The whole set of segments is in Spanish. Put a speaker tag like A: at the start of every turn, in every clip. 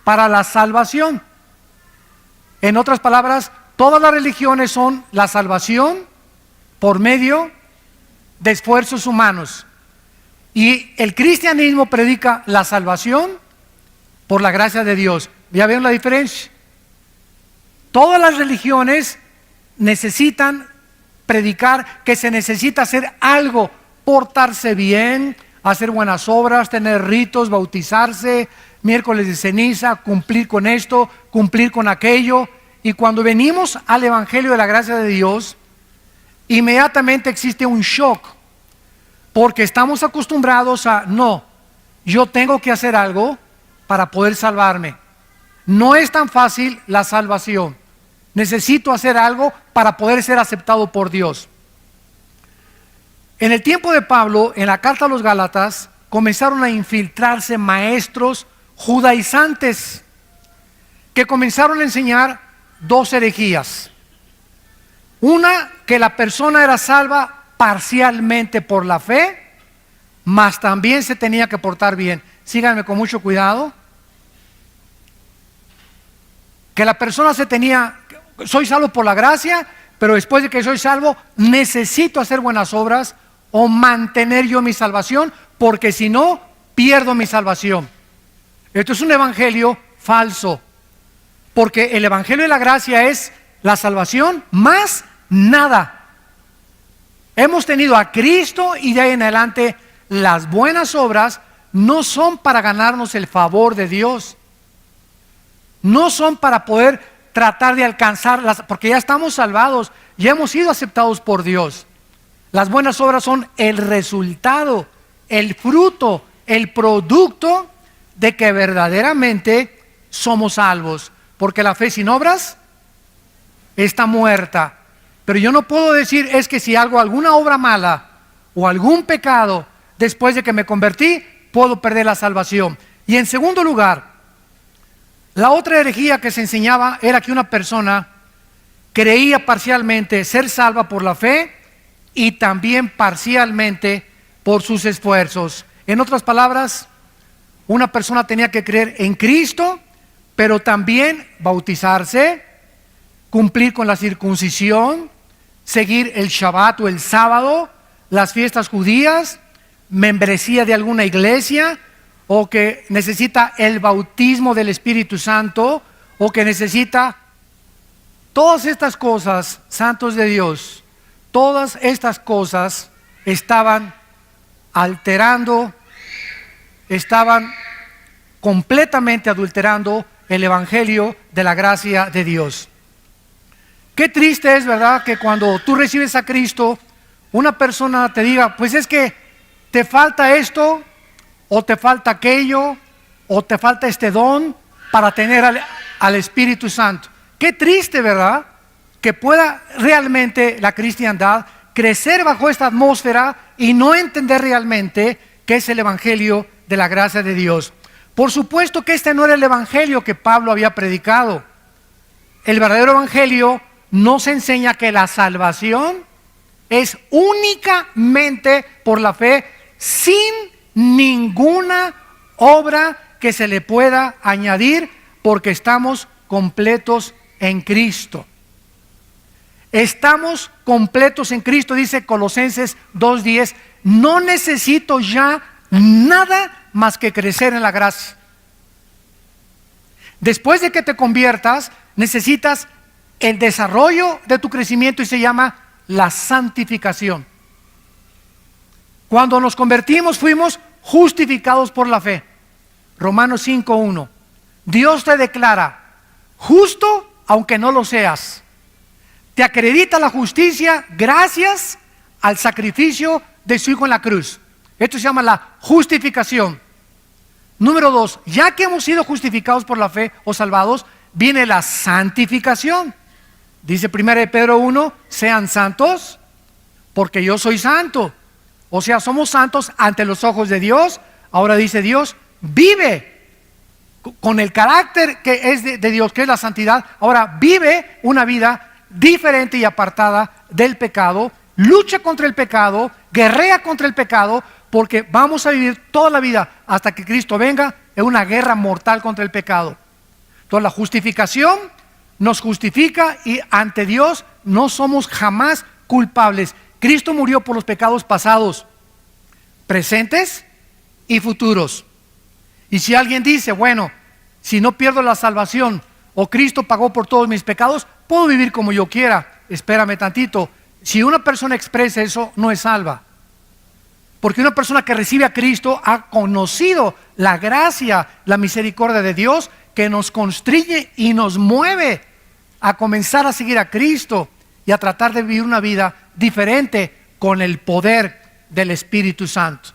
A: para la salvación. En otras palabras, todas las religiones son la salvación por medio de esfuerzos humanos. Y el cristianismo predica la salvación por la gracia de Dios. ¿Ya vieron la diferencia? Todas las religiones necesitan predicar que se necesita hacer algo, portarse bien, hacer buenas obras, tener ritos, bautizarse, miércoles de ceniza, cumplir con esto, cumplir con aquello. Y cuando venimos al Evangelio de la gracia de Dios, inmediatamente existe un shock, porque estamos acostumbrados a, no, yo tengo que hacer algo para poder salvarme. No es tan fácil la salvación. Necesito hacer algo para poder ser aceptado por Dios. En el tiempo de Pablo, en la carta a los Gálatas, comenzaron a infiltrarse maestros judaizantes que comenzaron a enseñar dos herejías. Una, que la persona era salva parcialmente por la fe, mas también se tenía que portar bien. Síganme con mucho cuidado. Que la persona soy salvo por la gracia, pero después de que soy salvo, necesito hacer buenas obras o mantener yo mi salvación, porque si no, pierdo mi salvación. Esto es un evangelio falso, porque el evangelio de la gracia es la salvación más nada. Hemos tenido a Cristo y de ahí en adelante las buenas obras no son para ganarnos el favor de Dios. No son para poder tratar de alcanzarlas, porque ya estamos salvados, ya hemos sido aceptados por Dios. Las buenas obras son el resultado, el fruto, el producto de que verdaderamente somos salvos. Porque la fe sin obras está muerta. Pero yo no puedo decir, es que si hago alguna obra mala o algún pecado después de que me convertí, puedo perder la salvación. Y en segundo lugar, la otra herejía que se enseñaba era que una persona creía parcialmente ser salva por la fe y también parcialmente por sus esfuerzos. En otras palabras, una persona tenía que creer en Cristo, pero también bautizarse, cumplir con la circuncisión, seguir el Shabbat o el sábado, las fiestas judías, membresía de alguna iglesia, o que necesita el bautismo del Espíritu Santo, o que necesita todas estas cosas, santos de Dios. Todas estas cosas estaban alterando, estaban completamente adulterando el evangelio de la gracia de Dios. Qué triste es, ¿verdad?, que cuando tú recibes a Cristo, una persona te diga, pues es que te falta esto, o te falta aquello, o te falta este don para tener al Espíritu Santo. Qué triste, ¿verdad?, que pueda realmente la cristiandad crecer bajo esta atmósfera y no entender realmente qué es el evangelio de la gracia de Dios. Por supuesto que este no era el evangelio que Pablo había predicado. El verdadero evangelio nos enseña que la salvación es únicamente por la fe, sin ninguna obra que se le pueda añadir, porque estamos completos en Cristo. Estamos completos en Cristo, dice Colosenses 2:10. No necesito ya nada más que crecer en la gracia. Después de que te conviertas, necesitas el desarrollo de tu crecimiento y se llama la santificación. Cuando nos convertimos fuimos justificados por la fe. Romanos 5:1. Dios te declara justo aunque no lo seas. Te acredita la justicia gracias al sacrificio de su Hijo en la cruz. Esto se llama la justificación. Número 2, ya que hemos sido justificados por la fe o salvados, viene la santificación. Dice 1 Pedro 1, sean santos porque yo soy santo. O sea, somos santos ante los ojos de Dios. Ahora dice Dios, vive con el carácter que es de Dios, que es la santidad. Ahora vive una vida diferente y apartada del pecado, lucha contra el pecado, guerrea contra el pecado, porque vamos a vivir toda la vida hasta que Cristo venga en una guerra mortal contra el pecado. Entonces la justificación nos justifica y ante Dios no somos jamás culpables. Cristo murió por los pecados pasados, presentes y futuros. Y si alguien dice, bueno, si no pierdo la salvación o Cristo pagó por todos mis pecados, puedo vivir como yo quiera. Espérame tantito. Si una persona expresa eso, no es salva. Porque una persona que recibe a Cristo ha conocido la gracia, la misericordia de Dios, que nos constriñe y nos mueve a comenzar a seguir a Cristo y a tratar de vivir una vida diferente con el poder del Espíritu Santo.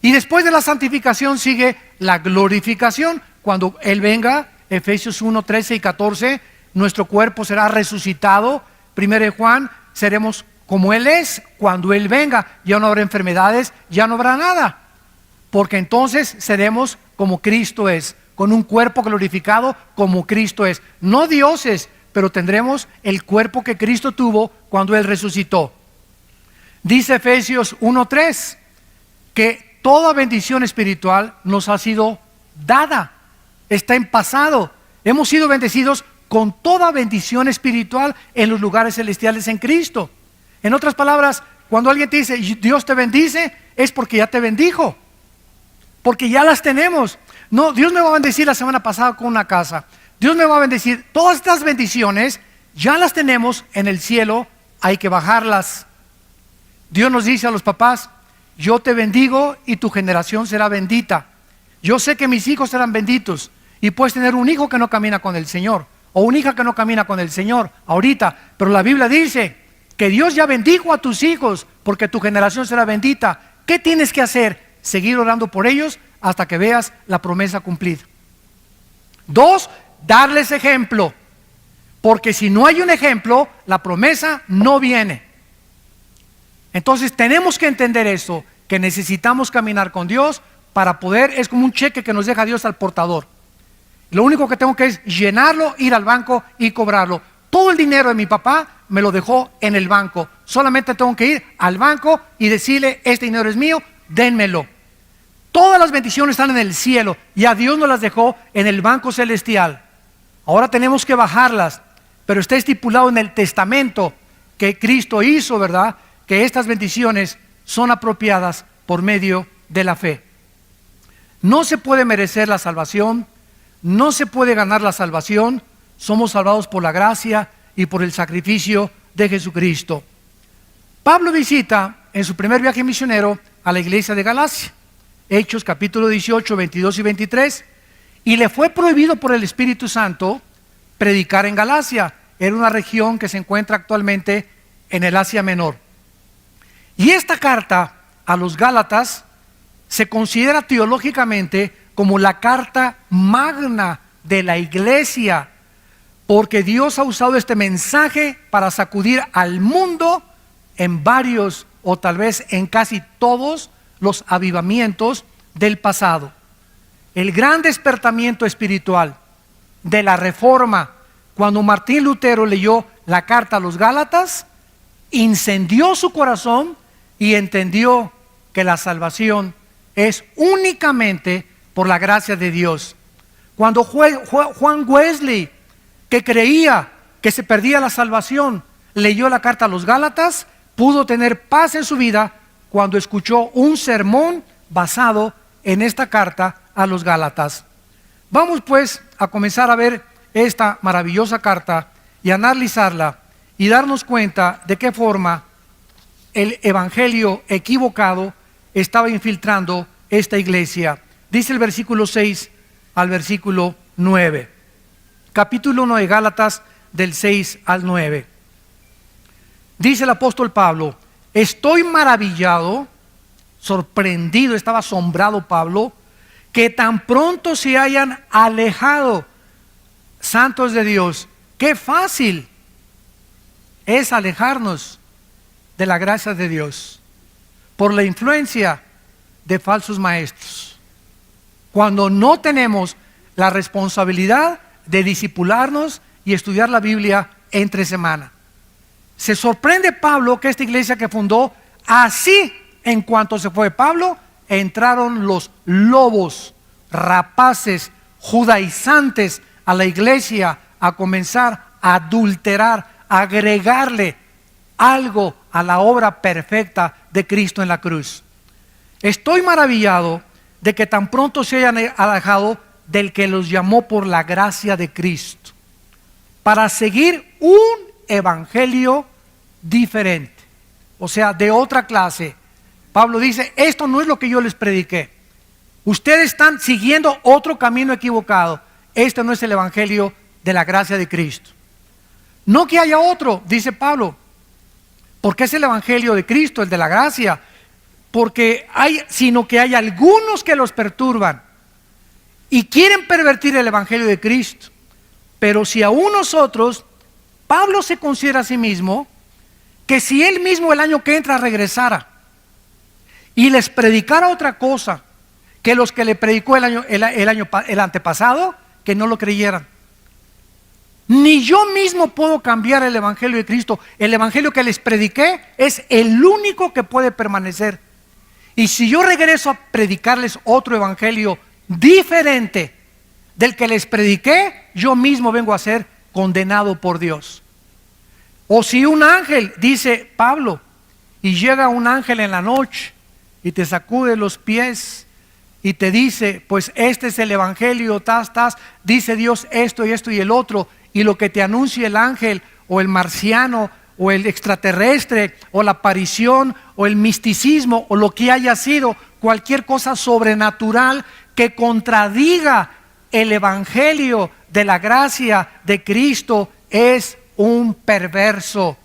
A: Y después de la santificación sigue la glorificación. Cuando Él venga, Efesios 1, 13 y 14, nuestro cuerpo será resucitado. 1 Juan, seremos como Él es cuando Él venga. Ya no habrá enfermedades, ya no habrá nada. Porque entonces seremos como Cristo es, con un cuerpo glorificado como Cristo es. No dioses, pero tendremos el cuerpo que Cristo tuvo cuando Él resucitó. Dice Efesios 1:3 que toda bendición espiritual nos ha sido dada, está en pasado. Hemos sido bendecidos con toda bendición espiritual en los lugares celestiales en Cristo. En otras palabras, cuando alguien te dice Dios te bendice, es porque ya te bendijo, porque ya las tenemos. No, Dios me va a bendecir la semana pasada con una casa. Dios me va a bendecir. Todas estas bendiciones ya las tenemos en el cielo, hay que bajarlas. Dios nos dice a los papás, yo te bendigo y tu generación será bendita. Yo sé que mis hijos serán benditos. Y puedes tener un hijo que no camina con el Señor, o una hija que no camina con el Señor ahorita, pero la Biblia dice que Dios ya bendijo a tus hijos porque tu generación será bendita. ¿Qué tienes que hacer? Seguir orando por ellos hasta que veas la promesa cumplida. 2, darles ejemplo, porque si no hay un ejemplo, la promesa no viene. Entonces tenemos que entender esto, que necesitamos caminar con Dios para poder, es como un cheque que nos deja Dios al portador. Lo único que tengo que es llenarlo, ir al banco y cobrarlo. Todo el dinero de mi papá me lo dejó en el banco. Solamente tengo que ir al banco y decirle, este dinero es mío, dénmelo. Todas las bendiciones están en el cielo y a Dios nos las dejó en el banco celestial. Ahora tenemos que bajarlas, pero está estipulado en el testamento que Cristo hizo, ¿verdad? Que estas bendiciones son apropiadas por medio de la fe. No se puede merecer la salvación, no se puede ganar la salvación. Somos salvados por la gracia y por el sacrificio de Jesucristo. Pablo visita en su primer viaje misionero a la iglesia de Galacia, Hechos capítulo 18, 22 y 23, y le fue prohibido por el Espíritu Santo predicar en Galacia. Era una región que se encuentra actualmente en el Asia Menor. Y esta carta a los Gálatas se considera teológicamente como la carta magna de la iglesia, porque Dios ha usado este mensaje para sacudir al mundo en varios o tal vez en casi todos los avivamientos del pasado. El gran despertamiento espiritual de la Reforma, cuando Martín Lutero leyó la carta a los Gálatas, incendió su corazón y entendió que la salvación es únicamente por la gracia de Dios. Cuando Juan Wesley, que creía que se perdía la salvación, leyó la carta a los Gálatas, pudo tener paz en su vida cuando escuchó un sermón basado en esta carta a los Gálatas. Vamos pues a comenzar a ver esta maravillosa carta y analizarla y darnos cuenta de qué forma el evangelio equivocado estaba infiltrando esta iglesia. Dice el versículo 6 al versículo 9. Capítulo 1 de Gálatas, del 6 al 9. Dice el apóstol Pablo, estoy maravillado, sorprendido, estaba asombrado Pablo, que tan pronto se hayan alejado, santos de Dios. Qué fácil es alejarnos de la gracia de Dios por la influencia de falsos maestros, cuando no tenemos la responsabilidad de discipularnos y estudiar la Biblia entre semana. Se sorprende Pablo que esta iglesia que fundó, así en cuanto se fue Pablo, entraron los lobos, rapaces, judaizantes, a la iglesia a comenzar a adulterar, a agregarle algo a la obra perfecta de Cristo en la cruz. Estoy maravillado de que tan pronto se hayan alejado del que los llamó por la gracia de Cristo para seguir un evangelio diferente, o sea, de otra clase. Pablo dice, esto no es lo que yo les prediqué. Ustedes están siguiendo otro camino equivocado. Este no es el evangelio de la gracia de Cristo. No que haya otro, dice Pablo, porque es el evangelio de Cristo, el de la gracia, sino que hay algunos que los perturban y quieren pervertir el evangelio de Cristo. Pero si aún nosotros, Pablo se considera a sí mismo que si él mismo el año que entra regresara y les predicara otra cosa que los que le predicó el antepasado, que no lo creyeran. Ni yo mismo puedo cambiar el evangelio de Cristo. El evangelio que les prediqué es el único que puede permanecer. Y si yo regreso a predicarles otro evangelio diferente del que les prediqué, yo mismo vengo a ser condenado por Dios. O si un ángel, dice Pablo, y llega un ángel en la noche y te sacude los pies y te dice, pues este es el evangelio, dice Dios esto y esto y el otro, y lo que te anuncia el ángel o el marciano o el extraterrestre o la aparición o el misticismo o lo que haya sido, cualquier cosa sobrenatural que contradiga el evangelio de la gracia de Cristo, es un perverso,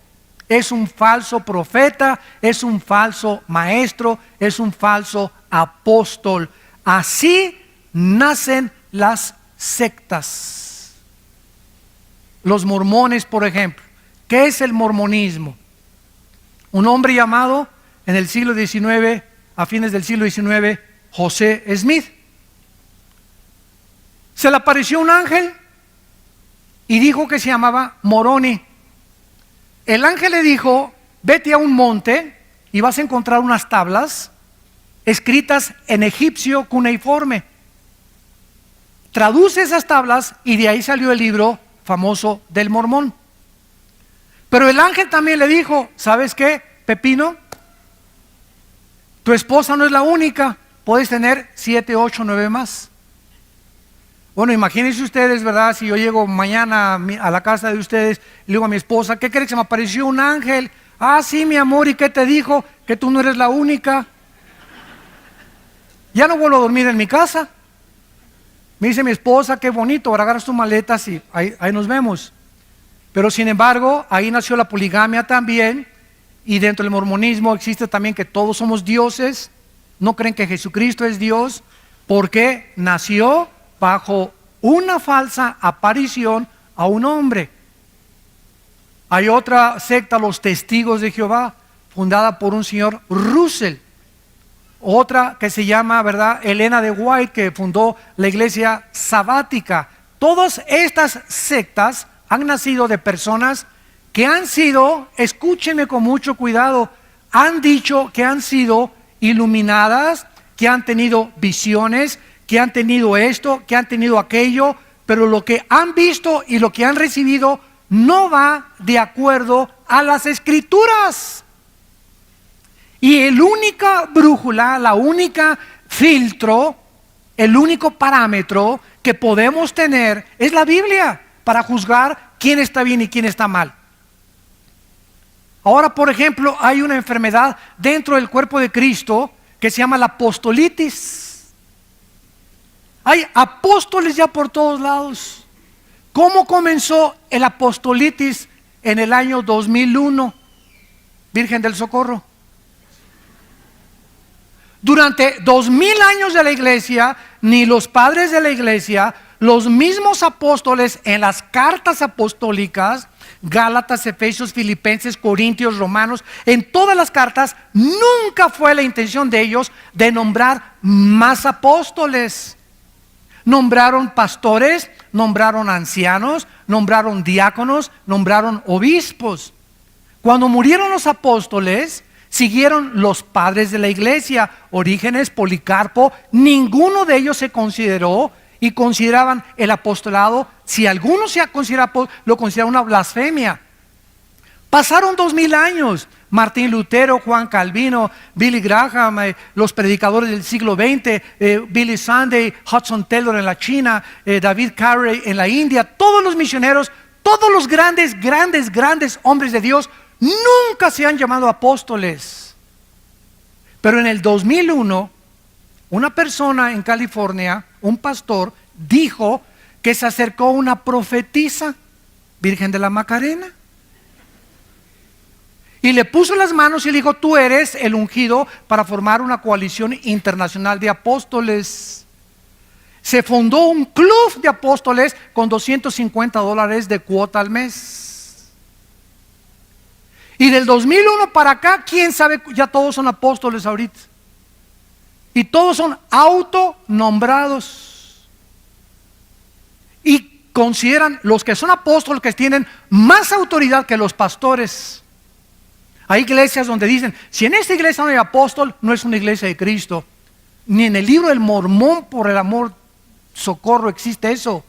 A: es un falso profeta, es un falso maestro, es un falso apóstol. Así nacen las sectas. Los mormones, por ejemplo. ¿Qué es el mormonismo? Un hombre llamado en el siglo XIX, a fines del siglo XIX, José Smith. Se le apareció un ángel y dijo que se llamaba Moroni. El ángel le dijo, vete a un monte y vas a encontrar unas tablas escritas en egipcio cuneiforme. Traduce esas tablas y de ahí salió el libro famoso del Mormón. Pero el ángel también le dijo, ¿sabes qué, Pepino? Tu esposa no es la única, puedes tener 7, 8, 9 más. Bueno, imagínense ustedes, ¿verdad? Si yo llego mañana a la casa de ustedes y le digo a mi esposa, ¿qué crees? Se me apareció un ángel. Ah, sí, mi amor, ¿y qué te dijo? Que tú no eres la única. Ya no vuelvo a dormir en mi casa. Me dice mi esposa, qué bonito, ahora agarras tus maletas y ahí nos vemos. Pero sin embargo, ahí nació la poligamia también, y dentro del mormonismo existe también que todos somos dioses. No creen que Jesucristo es Dios, porque nació bajo una falsa aparición a un hombre. Hay otra secta, los Testigos de Jehová, fundada por un señor Russell. Otra que se llama, ¿verdad?, Elena de White, que fundó la iglesia sabática. Todas estas sectas han nacido de personas que han sido, escúchenme con mucho cuidado, han dicho que han sido iluminadas, que han tenido visiones, que han tenido esto, que han tenido aquello, pero lo que han visto y lo que han recibido no va de acuerdo a las escrituras. Y el única brújula, la única filtro, el único parámetro que podemos tener es la Biblia para juzgar quién está bien y quién está mal. Ahora, por ejemplo, hay una enfermedad dentro del cuerpo de Cristo que se llama la apostolitis. Hay apóstoles ya por todos lados. ¿Cómo comenzó el apostolitis en el año 2001? Virgen del Socorro. Durante 2000 años de la iglesia, ni los padres de la iglesia, los mismos apóstoles en las cartas apostólicas, Gálatas, Efesios, Filipenses, Corintios, Romanos, en todas las cartas, nunca fue la intención de ellos de nombrar más apóstoles. Nombraron pastores, nombraron ancianos, nombraron diáconos, nombraron obispos. Cuando murieron los apóstoles, siguieron los padres de la iglesia, Orígenes, Policarpo. Ninguno de ellos se consideró y consideraban el apostolado, si alguno se considera, lo considera una blasfemia. Pasaron 2000 años. Martín Lutero, Juan Calvino, Billy Graham, los predicadores del siglo XX, Billy Sunday, Hudson Taylor en la China, David Carey en la India, todos los misioneros, todos los grandes hombres de Dios nunca se han llamado apóstoles. Pero en el 2001, una persona en California, un pastor, dijo que se acercó una profetisa, Virgen de la Macarena, y le puso las manos y le dijo: tú eres el ungido para formar una coalición internacional de apóstoles. Se fundó un club de apóstoles con $250 de cuota al mes. Y del 2001 para acá, quién sabe, ya todos son apóstoles ahorita. Y todos son autonombrados. Y consideran los que son apóstoles que tienen más autoridad que los pastores. Hay iglesias donde dicen: si en esta iglesia no hay apóstol, no es una iglesia de Cristo. Ni en el libro del Mormón, por el amor, socorro, existe eso.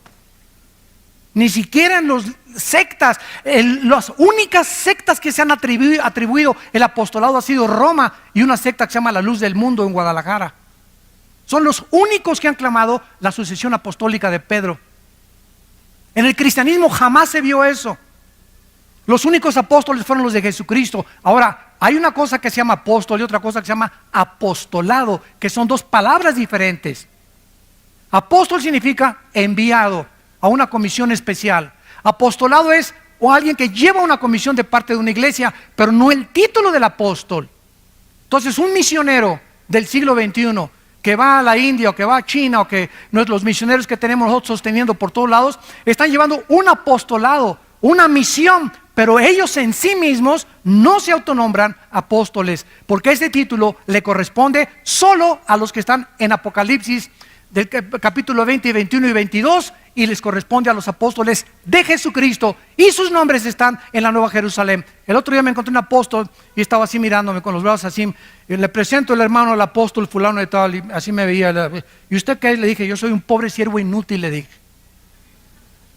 A: Ni siquiera en las sectas, las únicas sectas que se han atribuido el apostolado ha sido Roma y una secta que se llama La Luz del Mundo en Guadalajara. Son los únicos que han clamado la sucesión apostólica de Pedro. En el cristianismo jamás se vio eso. Los únicos apóstoles fueron los de Jesucristo. Ahora, hay una cosa que se llama apóstol y otra cosa que se llama apostolado, que son dos palabras diferentes. Apóstol significa enviado a una comisión especial. Apostolado es alguien que lleva una comisión de parte de una iglesia, pero no el título del apóstol. Entonces, un misionero del siglo XXI que va a la India o que va a China, o que los misioneros que tenemos nosotros sosteniendo por todos lados, están llevando un apostolado, una misión, pero ellos en sí mismos no se autonombran apóstoles, porque este título le corresponde solo a los que están en Apocalipsis del capítulo 20, 21 y 22, y les corresponde a los apóstoles de Jesucristo, y sus nombres están en la Nueva Jerusalén. El otro día me encontré un apóstol y estaba así mirándome con los brazos así, y le presento el hermano al apóstol fulano de tal, y así me veía. ¿Y usted qué es? Le dije: yo soy un pobre siervo inútil, le dije.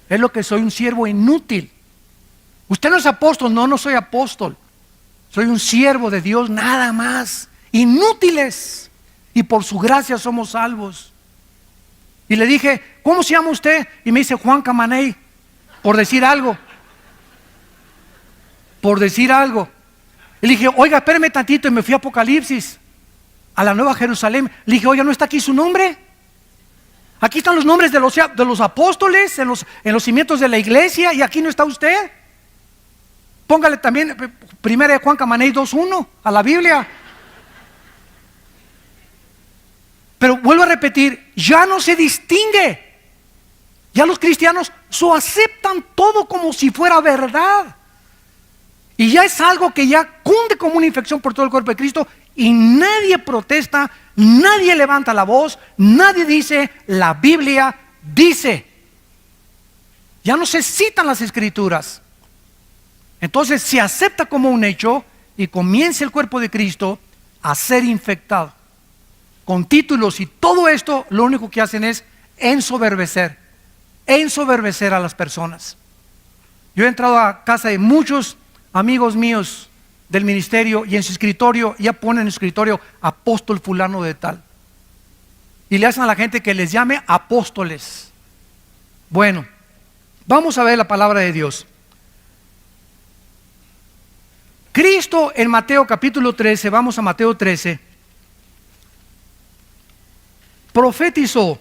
A: Es lo que soy, un siervo inútil. Usted no es apóstol. No, no soy apóstol. Soy un siervo de Dios, nada más. Inútiles. Y por su gracia somos salvos. Y le dije: ¿cómo se llama usted? Y me dice: Juan Camaney. Por decir algo. Por decir algo. Y le dije: oiga, espéreme tantito. Y me fui a Apocalipsis, a la Nueva Jerusalén. Le dije: oiga, ¿no está aquí su nombre? Aquí están los nombres de los apóstoles en los cimientos de la iglesia, y aquí no está usted. Póngale también 1 Juan Camaney 2:1 a la Biblia. Pero vuelvo a repetir, ya no se distingue. Ya los cristianos aceptan todo como si fuera verdad. Y ya es algo que ya cunde como una infección por todo el cuerpo de Cristo, y nadie protesta, nadie levanta la voz, nadie dice: la Biblia dice. Ya no se citan las escrituras. Entonces se acepta como un hecho, y comienza el cuerpo de Cristo a ser infectado con títulos, y todo esto lo único que hacen es ensoberbecer a las personas. Yo he entrado a casa de muchos amigos míos del ministerio, y en su escritorio ya ponen en su escritorio: apóstol fulano de tal, y le hacen a la gente que les llame apóstoles. Bueno, vamos a ver la palabra de Dios. Cristo en Mateo capítulo 13, vamos a Mateo 13, profetizó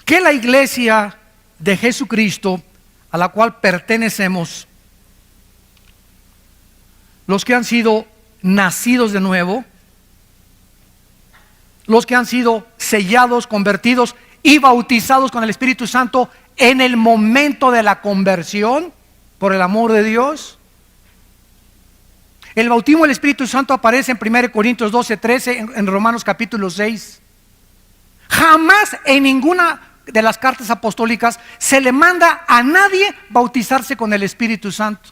A: que la iglesia de Jesucristo, a la cual pertenecemos, los que han sido nacidos de nuevo, los que han sido sellados, convertidos y bautizados con el Espíritu Santo en el momento de la conversión, por el amor de Dios. El bautismo del Espíritu Santo aparece en 1 Corintios 12, 13, en Romanos capítulo 6. Jamás en ninguna de las cartas apostólicas se le manda a nadie bautizarse con el Espíritu Santo.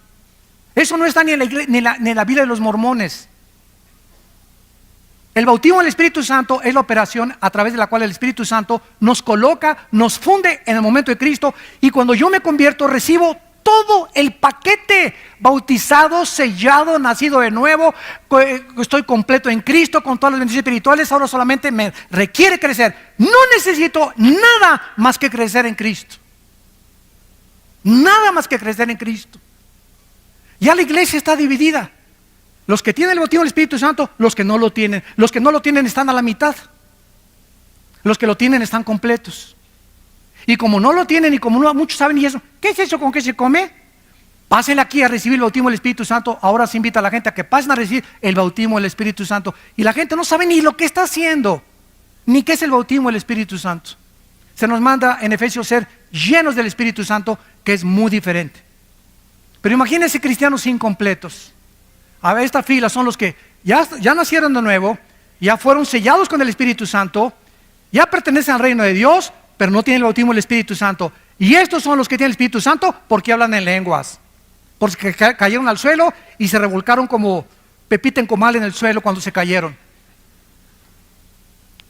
A: Eso no está ni en la Biblia de los mormones. El bautismo del Espíritu Santo es la operación a través de la cual el Espíritu Santo nos coloca, nos funde en el momento de Cristo, y cuando yo me convierto recibo todo el paquete: bautizado, sellado, nacido de nuevo, estoy completo en Cristo con todas las bendiciones espirituales. Ahora solamente me requiere crecer. No necesito nada más que crecer en Cristo. Nada más que crecer en Cristo. Ya la iglesia está dividida: los que tienen el bautismo del Espíritu Santo, los que no lo tienen. Los que no lo tienen están a la mitad. Los que lo tienen están completos. Y como no lo tienen, y como no muchos saben, y eso, ¿qué es eso con qué se come? Pásenle aquí a recibir el bautismo del Espíritu Santo. Ahora se invita a la gente a que pasen a recibir el bautismo del Espíritu Santo. Y la gente no sabe ni lo que está haciendo, ni qué es el bautismo del Espíritu Santo. Se nos manda en Efesios ser llenos del Espíritu Santo, que es muy diferente. Pero imagínense cristianos incompletos. A ver, esta fila son los que ya nacieron de nuevo, ya fueron sellados con el Espíritu Santo, ya pertenecen al reino de Dios, pero no tienen el bautismo del Espíritu Santo. Y estos son los que tienen el Espíritu Santo porque hablan en lenguas, porque cayeron al suelo y se revolcaron como pepita en comal en el suelo cuando se cayeron.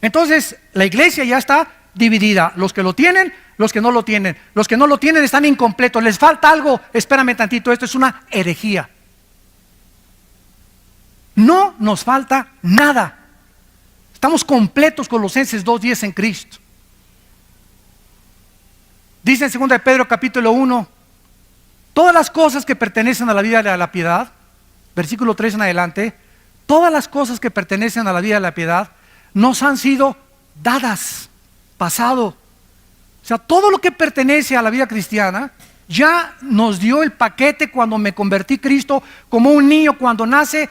A: Entonces la iglesia ya está dividida: los que lo tienen, los que no lo tienen. Los que no lo tienen están incompletos, les falta algo. Espérame tantito, esto es una herejía. No nos falta nada. Estamos completos. Colosenses 2:10 en Cristo. Dice en 2 de Pedro capítulo 1: todas las cosas que pertenecen a la vida de la piedad, versículo 3 en adelante, todas las cosas que pertenecen a la vida de la piedad nos han sido dadas, pasado. O sea, todo lo que pertenece a la vida cristiana ya nos dio el paquete cuando me convertí a Cristo. Como un niño cuando nace,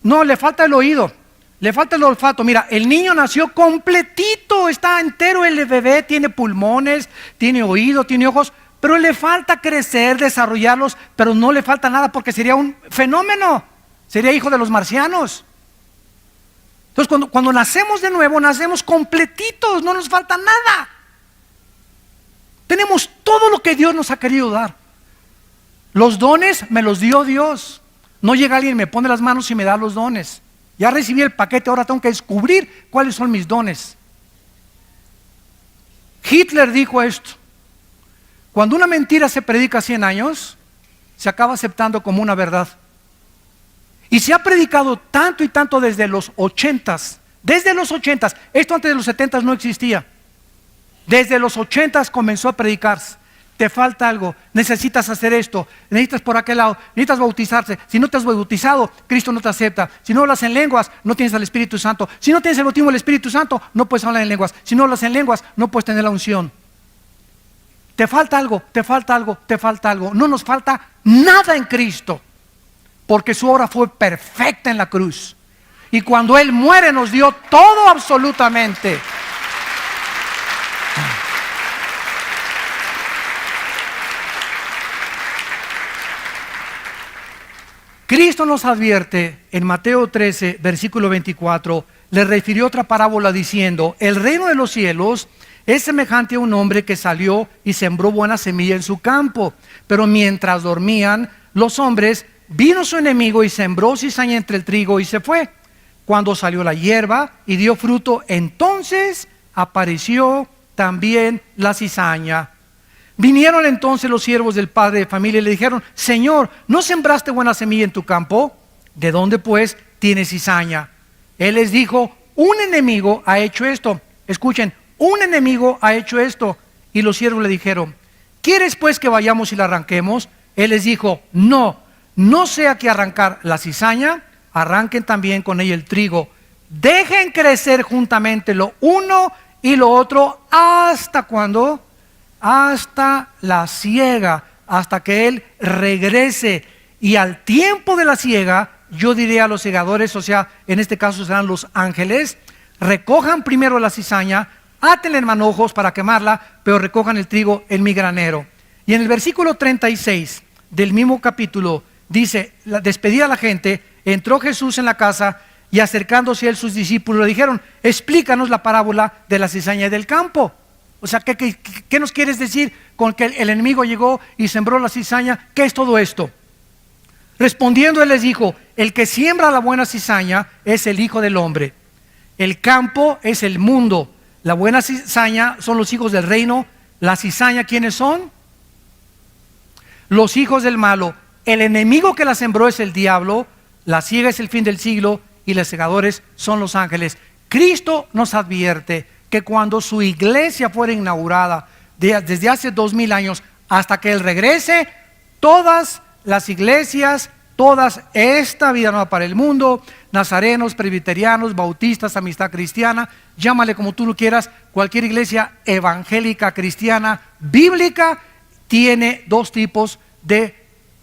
A: no, le falta el oído, le falta el olfato. Mira, el niño nació completito, está entero el bebé, tiene pulmones, tiene oído, tiene ojos, pero le falta crecer, desarrollarlos, pero no le falta nada porque sería un fenómeno, sería hijo de los marcianos. Entonces cuando nacemos de nuevo, nacemos completitos, no nos falta nada. Tenemos todo lo que Dios nos ha querido dar. Los dones me los dio Dios. No llega alguien, me pone las manos y me da los dones. Ya recibí el paquete, ahora tengo que descubrir cuáles son mis dones. Hitler dijo esto: cuando una mentira se predica 100 años, se acaba aceptando como una verdad. Y se ha predicado tanto y tanto desde los 80s. Desde los 80s, esto antes de los 70s no existía. Desde los 80s comenzó a predicarse. Te falta algo, necesitas hacer esto, necesitas por aquel lado, necesitas bautizarse. Si no te has bautizado, Cristo no te acepta. Si no hablas en lenguas, no tienes al Espíritu Santo. Si no tienes el bautismo del Espíritu Santo, no puedes hablar en lenguas. Si no hablas en lenguas, no puedes tener la unción. Te falta algo, te falta algo, te falta algo. No nos falta nada en Cristo, porque su obra fue perfecta en la cruz. Y cuando Él muere nos dio todo absolutamente. Cristo nos advierte en Mateo 13, versículo 24, le refirió otra parábola diciendo: el reino de los cielos es semejante a un hombre que salió y sembró buena semilla en su campo. Pero mientras dormían los hombres, vino su enemigo y sembró cizaña entre el trigo y se fue. Cuando salió la hierba y dio fruto, entonces apareció también la cizaña. Vinieron entonces los siervos del padre de familia y le dijeron: Señor, ¿no sembraste buena semilla en tu campo? ¿De dónde pues tienes cizaña? Él les dijo: un enemigo ha hecho esto. Escuchen, un enemigo ha hecho esto. Y los siervos le dijeron: ¿quieres pues que vayamos y la arranquemos? Él les dijo: no sea que arrancar la cizaña, arranquen también con ella el trigo. Dejen crecer juntamente lo uno y lo otro hasta cuando, hasta la siega, hasta que Él regrese. Y al tiempo de la siega, yo diré a los segadores, o sea, en este caso serán los ángeles: recojan primero la cizaña, átenla en manojos para quemarla, pero recojan el trigo en mi granero. Y en el versículo 36 del mismo capítulo dice: despedida a la gente, entró Jesús en la casa y acercándose a él sus discípulos le dijeron: explícanos la parábola de la cizaña y del campo. O sea, ¿qué nos quieres decir con que el enemigo llegó y sembró la cizaña? ¿Qué es todo esto? Respondiendo él les dijo: el que siembra la buena cizaña es el Hijo del Hombre. El campo es el mundo. La buena cizaña son los hijos del reino. La cizaña, ¿quiénes son? Los hijos del malo. El enemigo que la sembró es el diablo. La siega es el fin del siglo y los segadores son los ángeles. Cristo nos advierte que cuando su iglesia fuera inaugurada, desde hace 2000 años hasta que Él regrese, todas las iglesias, todas, esta vida nueva para el mundo, nazarenos, presbiterianos, bautistas, amistad cristiana, llámale como tú lo quieras, cualquier iglesia evangélica, cristiana, bíblica, tiene dos tipos de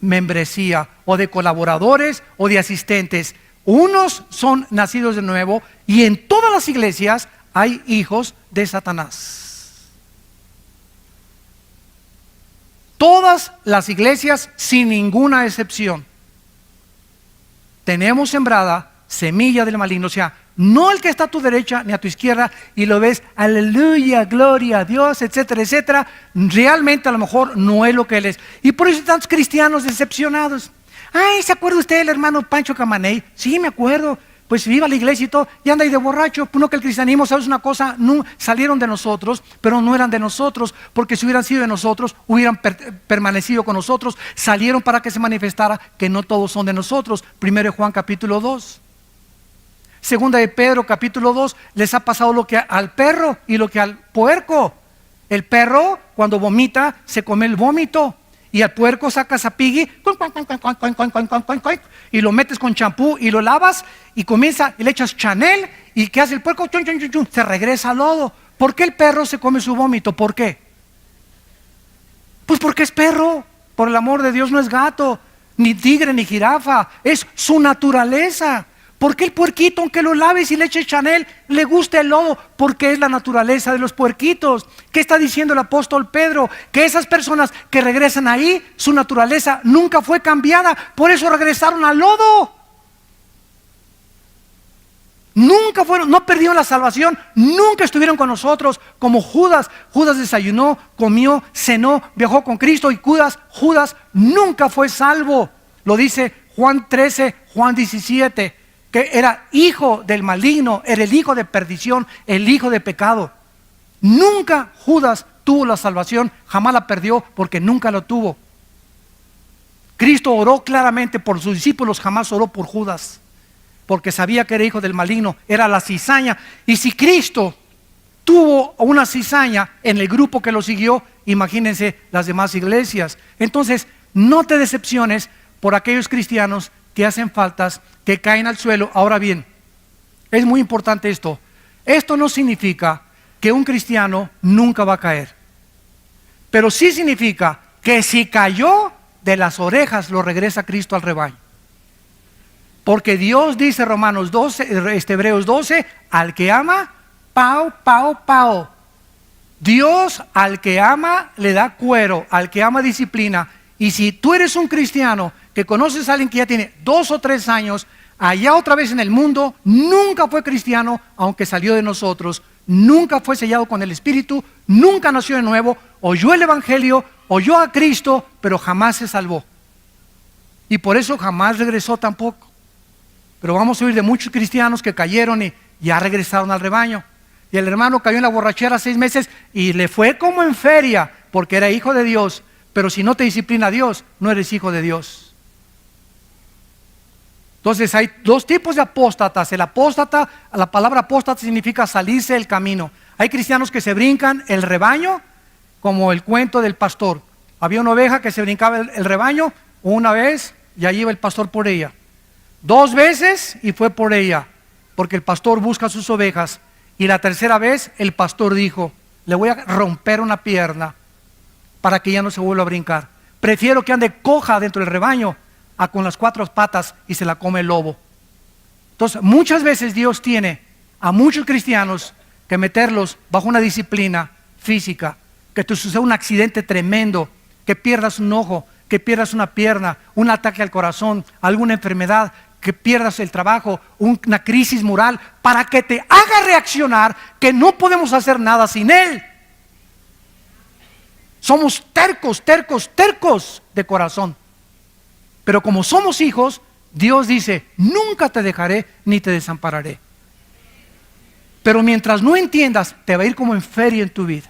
A: membresía, o de colaboradores o de asistentes. Unos son nacidos de nuevo, y en todas las iglesias hay hijos de Satanás. Todas las iglesias, sin ninguna excepción, tenemos sembrada semilla del maligno. O sea, no el que está a tu derecha ni a tu izquierda y lo ves, aleluya, gloria a Dios, etcétera, etcétera. Realmente a lo mejor no es lo que él es. Y por eso hay tantos cristianos decepcionados. Ay, ¿se acuerda usted del hermano Pancho Camaney? Sí, me acuerdo. Pues viva la iglesia y todo, y anda ahí de borracho. Pues no, que el cristianismo, ¿sabes una cosa? No, salieron de nosotros, pero no eran de nosotros, porque si hubieran sido de nosotros, hubieran permanecido con nosotros. Salieron para que se manifestara que no todos son de nosotros. Primero de Juan capítulo 2. Segunda de Pedro capítulo 2, les ha pasado lo que al perro y lo que al puerco. El perro, cuando vomita, se come el vómito. Y al puerco sacas a Piggy y lo metes con champú y lo lavas y comienza y le echas Chanel. ¿Y qué hace el puerco? Chun, chun, chun, chun, se regresa al lodo. ¿Por qué el perro se come su vómito? ¿Por qué? Pues porque es perro. Por el amor de Dios, no es gato, ni tigre, ni jirafa. Es su naturaleza. ¿Por qué el puerquito, aunque lo laves y le eches Chanel, le gusta el lodo? Porque es la naturaleza de los puerquitos. ¿Qué está diciendo el apóstol Pedro? Que esas personas que regresan ahí, su naturaleza nunca fue cambiada. Por eso regresaron al lodo. Nunca fueron, no perdieron la salvación, nunca estuvieron con nosotros como Judas. Judas desayunó, comió, cenó, viajó con Cristo, y Judas nunca fue salvo. Lo dice Juan 13, Juan 17. Que era hijo del maligno, era el hijo de perdición, el hijo de pecado. Nunca Judas tuvo la salvación, jamás la perdió porque nunca lo tuvo. Cristo oró claramente por sus discípulos, jamás oró por Judas, porque sabía que era hijo del maligno, era la cizaña. Y si Cristo tuvo una cizaña en el grupo que lo siguió, imagínense las demás iglesias. Entonces, no te decepciones por aquellos cristianos que hacen faltas, que caen al suelo. Ahora bien, es muy importante esto. Esto no significa que un cristiano nunca va a caer, pero sí significa que si cayó, de las orejas lo regresa Cristo al rebaño. Porque Dios dice, Romanos 12, Hebreos 12, al que ama, pao, pao, pao. Dios al que ama le da cuero, al que ama disciplina. Y si tú eres un cristiano que conoces a alguien que ya tiene 2 o 3 años, allá otra vez en el mundo, nunca fue cristiano, aunque salió de nosotros, nunca fue sellado con el Espíritu, nunca nació de nuevo, oyó el Evangelio, oyó a Cristo, pero jamás se salvó. Y por eso jamás regresó tampoco. Pero vamos a oír de muchos cristianos que cayeron y ya regresaron al rebaño. Y el hermano cayó en la borrachera 6 meses y le fue como en feria, porque era hijo de Dios. Pero si no te disciplina Dios, no eres hijo de Dios. Entonces hay 2 tipos de apóstatas. El apóstata, la palabra apóstata significa salirse del camino. Hay cristianos que se brincan el rebaño, como el cuento del pastor. Había una oveja que se brincaba el rebaño una vez y ahí iba el pastor por ella. 2 veces y fue por ella, porque el pastor busca sus ovejas. Y la tercera vez el pastor dijo, le voy a romper una pierna para que ya no se vuelva a brincar. Prefiero que ande coja dentro del rebaño a con las 4 patas y se la come el lobo. Entonces muchas veces Dios tiene a muchos cristianos que meterlos bajo una disciplina física, que te suceda un accidente tremendo, que pierdas un ojo, que pierdas una pierna, un ataque al corazón, alguna enfermedad, que pierdas el trabajo, una crisis moral, para que te haga reaccionar que no podemos hacer nada sin Él. Somos tercos, tercos, tercos de corazón. Pero como somos hijos, Dios dice, nunca te dejaré ni te desampararé. Pero mientras no entiendas, te va a ir como en feria en tu vida.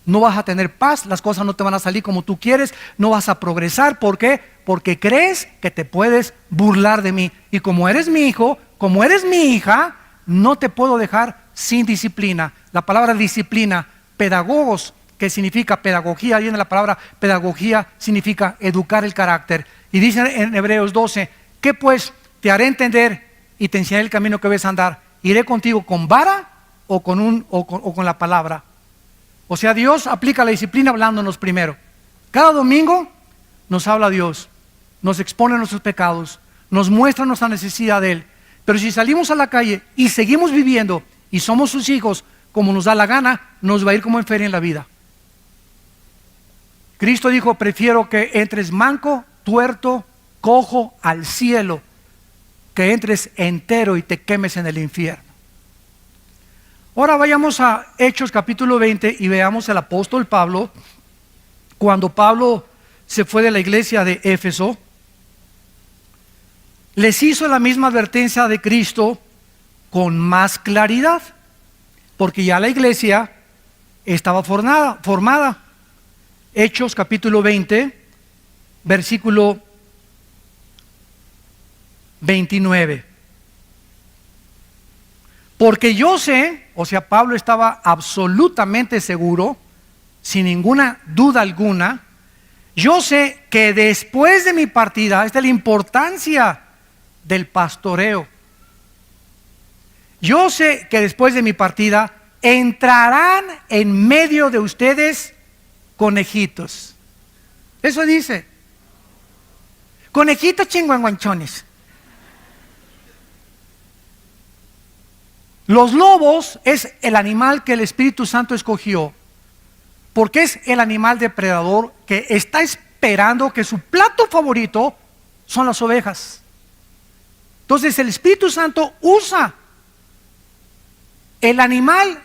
A: No vas a tener paz, las cosas no te van a salir como tú quieres, no vas a progresar. ¿Por qué? Porque crees que te puedes burlar de mí. Y como eres mi hijo, como eres mi hija, no te puedo dejar sin disciplina. La palabra disciplina, pedagogos, que significa pedagogía, viene la palabra pedagogía, significa educar el carácter. Y dice en Hebreos 12, ¿qué pues? Te haré entender y te enseñaré el camino que debes andar. ¿Iré contigo con vara o con la palabra? O sea, Dios aplica la disciplina hablándonos primero. Cada domingo nos habla Dios, nos expone nuestros pecados, nos muestra nuestra necesidad de Él. Pero si salimos a la calle y seguimos viviendo y somos sus hijos como nos da la gana, nos va a ir como en feria en la vida. Cristo dijo, prefiero que entres manco, tuerto, cojo al cielo, que entres entero y te quemes en el infierno. Ahora vayamos a Hechos capítulo 20 y veamos al apóstol Pablo. Cuando Pablo se fue de la iglesia de Éfeso, les hizo la misma advertencia de Cristo con más claridad, porque ya la iglesia estaba formada. Hechos capítulo 20, versículo 29. Porque yo sé, o sea, Pablo estaba absolutamente seguro, sin ninguna duda alguna, yo sé que después de mi partida, esta es la importancia del pastoreo. Yo sé que después de mi partida entrarán en medio de ustedes conejitos. Eso dice. Conejitos chingüengüenchones. Los lobos es el animal que el Espíritu Santo escogió, porque es el animal depredador que está esperando, que su plato favorito son las ovejas. Entonces el Espíritu Santo usa el animal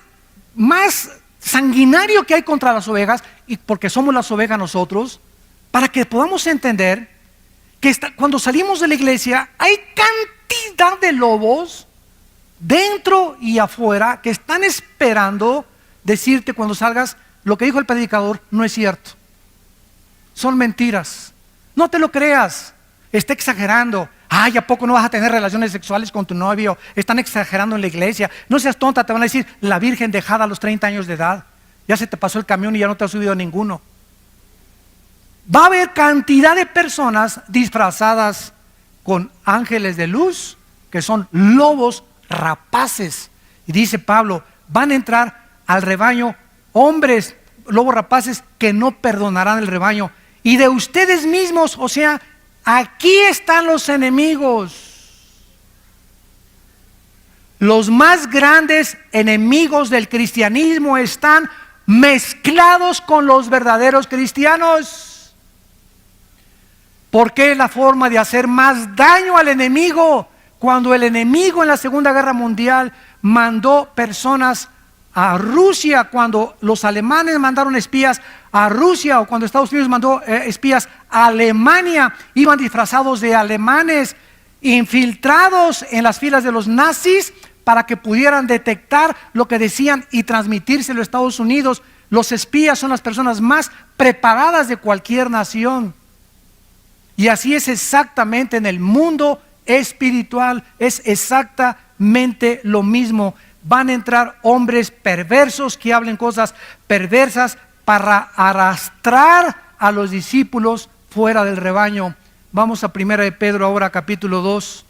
A: más sanguinario que hay contra las ovejas, y porque somos las ovejas nosotros, para que podamos entender que cuando salimos de la iglesia hay cantidad de lobos dentro y afuera que están esperando decirte cuando salgas, lo que dijo el predicador no es cierto, son mentiras, no te lo creas, está exagerando. Ay, ¿a poco no vas a tener relaciones sexuales con tu novio? Están exagerando en la iglesia. No seas tonta, te van a decir la virgen dejada a los 30 años de edad. Ya se te pasó el camión y ya no te has subido a ninguno. Va a haber cantidad de personas disfrazadas con ángeles de luz, que son lobos rapaces. Y dice Pablo, van a entrar al rebaño hombres, lobos rapaces, que no perdonarán el rebaño. Y de ustedes mismos, o sea, aquí están los enemigos. Los más grandes enemigos del cristianismo están mezclados con los verdaderos cristianos. Porque es la forma de hacer más daño al enemigo. Cuando el enemigo en la Segunda Guerra Mundial mandó personas a Rusia, cuando los alemanes mandaron espías a Rusia, o cuando Estados Unidos mandó espías a Alemania, iban disfrazados de alemanes, infiltrados en las filas de los nazis para que pudieran detectar lo que decían y transmitírselo a Estados Unidos. Los espías son las personas más preparadas de cualquier nación. Y así es exactamente en el mundo espiritual, es exactamente lo mismo. Van a entrar hombres perversos que hablen cosas perversas para arrastrar a los discípulos fuera del rebaño. Vamos a 1 de Pedro ahora, capítulo 2.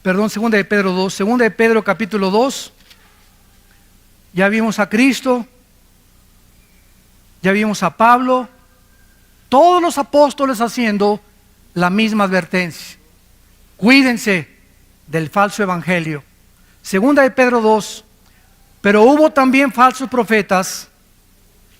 A: Perdón, 2 de Pedro 2. 2 de Pedro capítulo 2. Ya vimos a Cristo, ya vimos a Pablo, todos los apóstoles haciendo la misma advertencia. Cuídense del falso evangelio. 2 de Pedro 2. Pero hubo también falsos profetas,